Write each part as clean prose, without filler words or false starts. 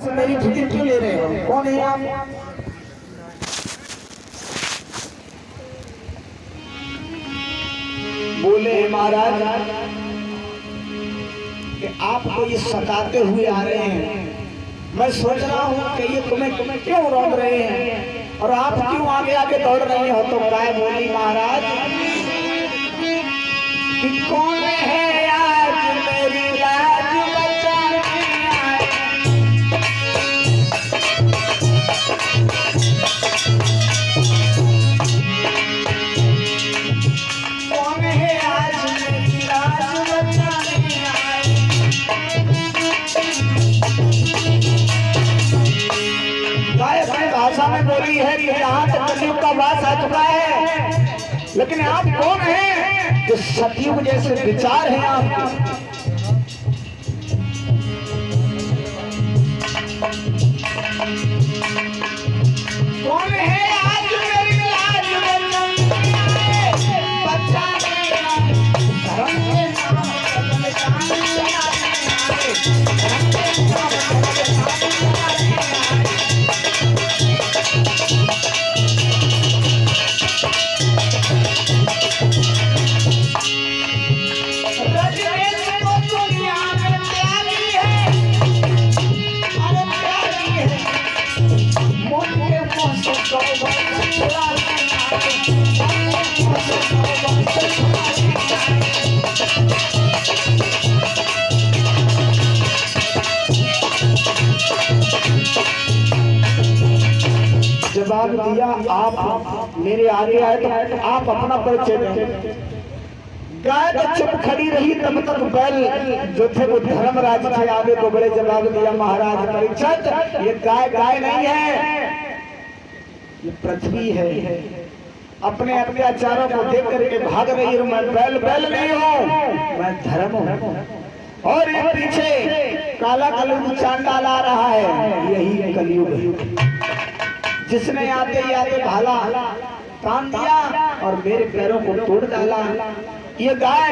मेरी फिक्र क्यों ले रहे हो? कौन है आप? बोले महाराज कि आपको ये सताते हुए आ रहे हैं। मैं सोच रहा हूँ कि ये तुम्हें क्यों रोक रहे हैं और आप क्यों आगे आगे दौड़ रहे हो? तो गाय बोली महाराज कि कौन है आज मेरी लाज बचाने आए? कौन है आज मेरी लाज बचाने आए? गाय अपनी भाषा में बोली है कि यहाँ तक कलयुग का वास आ चुका है, लेकिन आप कौन हैं जो सतयुग जैसे विचार हैं आपके? कौन है आज मेरी लाज बचाने आए? धर्म के नाम पर बचाने आए। धर्म के नाम पर बचाने आए। जवाब दिया आप मेरे आगे आए तो आप अपना परिचय दें। गाय तो चुप खड़ी रही, तब तक बैल जो थे वो धर्मराज थे आगे को बड़े। जवाब दिया महाराज परीक्षित, ये गाय गाय नहीं है, ये पृथ्वी है। अपने अत्याचारों को देख करके भाग रही हूँ। मैं बैल बैल नहीं हूँ, मैं धर्म हूँ। और ये पीछे काला कलयुग चांडाल आ रहा है, यही कलयुग है जिसने आते ही आते भाला तान दिया और मेरे पैरों को तोड़ डाला। ये गाय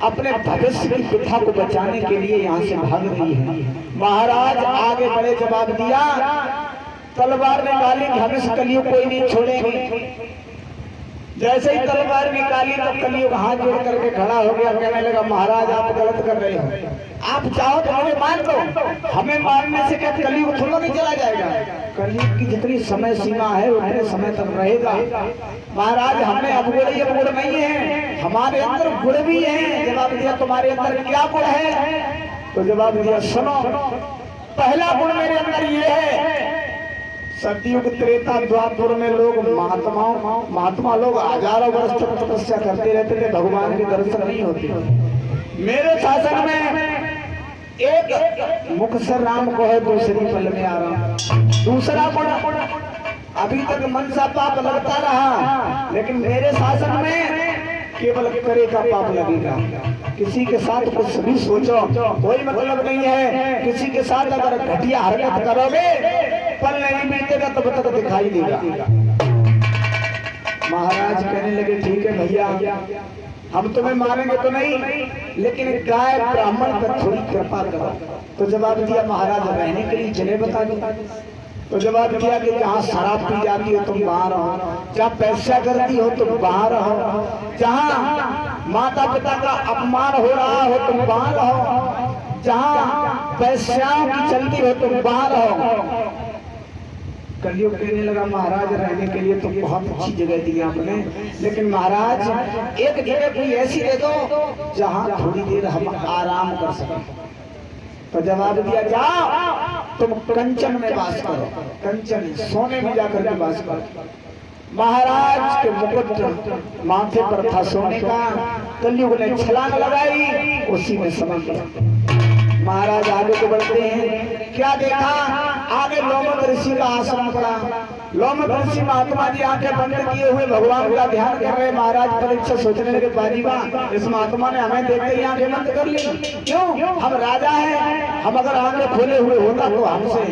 अपने भविष्य की प्रथा को बचाने के लिए यहाँ से भाग रही है। महाराज आगे बढ़े, जवाब दिया तलवार निकाली, भविष्य कलयुग कोई नहीं छोड़ेंगे। जैसे ही तलवार निकाली तो कलयुग हाथ जोड़ करके खड़ा हो गया, कहने लगा महाराज आप गलत कर रहे हो, आप चाहो तो हमें मान लो, हमें मारने से क्या कलयुग थोड़ा नहीं चला जाएगा? कलयुग की जितनी समय सीमा है उतने समय तक रहेगा। महाराज हमें अवगुण ही अवगुण नहीं है, हमारे अंदर गुण भी है। जवाब दिया तुम्हारे अंदर क्या गुण है? तो जवाब दिया सुनो, पहला गुण मेरे अंदर ये है, सतयुग त्रेता द्वापर में लोग महात्मा लोग हजारों वर्ष तक तपस्या करते रहते थे, भगवान के दर्शन नहीं होते। मेरे शासन में एक मुख से राम को है, दूसरी पल में आराम। दूसरा गुण अभी तक मन सा पाप लगता रहा, लेकिन मेरे शासन में केवल करे का पाप लगेगा। किसी के साथ कुछ भी सोचो कोई मतलब नहीं है, किसी के साथ अगर घटिया हरकत करोगे पल नहीं बीतेगा तब तक दिखाई देगा। महाराज कहने लगे ठीक है भैया, हम तुम्हें मारेंगे तो नहीं, लेकिन गाय ब्राह्मण पर थोड़ी कृपा करो। तो जवाब दिया महाराज रहने के लिए जगह बता दो। तो जवाब दिया कि जहाँ शराब पी जाती हो तुम बाहर रहो, जहाँ पैसा करती हो तुम बाहर रहो, जहाँ माता पिता का अपमान हो रहा हो तुम बाहर रहो, जहाँ पैसाओं की चलती हो तुम बाहर रहो। कलयुग कहने लगा महाराज रहने के लिए तो बहुत अच्छी जगह दी आपने, लेकिन महाराज एक जगह कोई ऐसी दे दो जहाँ थोड़ी देर हम आराम कर सकें। तो जवाब दिया जाओ तुम कंचन में वास करो, कंचन सोने में जाकर के वास करो। महाराज के मुकुट माथे पर था सोने का, कलयुग ने छलांग लगाई, उसी में समझ गया। महाराज आगे को बढ़ते हैं, क्या देखा आगे लोमक ऋषि का आश्रम पड़ा। लोमक ऋषि महात्मा जी आंखें बंद किए हुए भगवान का ध्यान कर रहे। महाराज परीक्षा सोचने लगे बाजीबा इस महात्मा ने हमें देखते ही आंखें बंद कर ली, क्यों? हम राजा हैं, हम अगर आंखें खोले हुए होता तो हमसे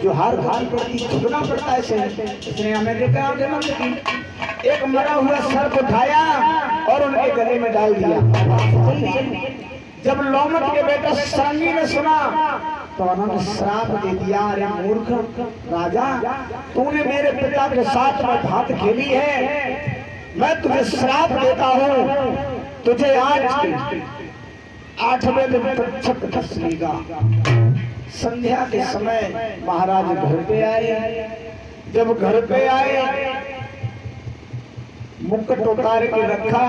जो हार भान पड़ती झुकना पड़ता है, इसने हमें देखा आंखें बंद की। एक मरा हुआ सर्प उठाया और उनके गले में डाल दिया। जब लोमक के बेटा सारंगी ने सुना तो उन्होंने श्राप दे दिया, अरे मूर्ख राजा, तूने मेरे पिता के साथ में बात खेली है, मैं तुझे श्राप देता हूँ, तुझे आज 8वें दिन तक धसलेगा। संध्या के समय महाराज घर पे आए। जब घर पे आए, मुकुट उतार के रखा,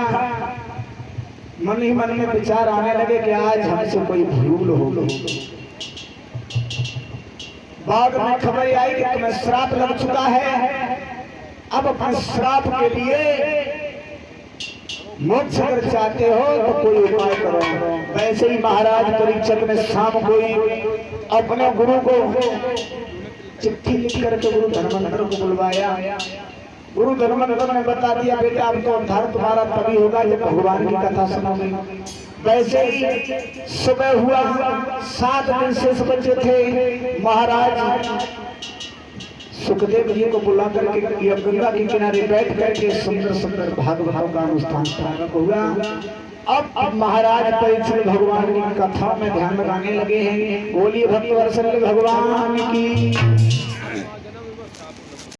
मन ही मन में विचार आने लगे कि आज हमसे कोई भूल हो गई। बाद में खबर आई कि तुम्हें श्राप लग चुका है, अब अपने श्राप के लिए मोक्ष अगर चाहते हो तो कोई उपाय करो। वैसे ही महाराज परीक्षक ने शाम को ही अपने गुरु को चिट्ठी लिख करके गुरु धर्मेंद्र को बुलवाया। गुरु धर्मेंद्र ने बता दिया, बेटा अब तो उद्धार तुम्हारा तभी होगा जब भगवान की कथा सुनोगे। वैसे ही सुबह हुआ, 7 दिन शेष बचे थे। महाराज सुखदेव जी को बुला करके गंगा के किनारे बैठ करके सुंदर सुंदर भागवतों का अनुष्ठान प्रारंभ हुआ। अब महाराज परीक्षित भगवान की कथा में ध्यान लगाने लगे हैं। बोलिए भक्तवत्सल भगवान की।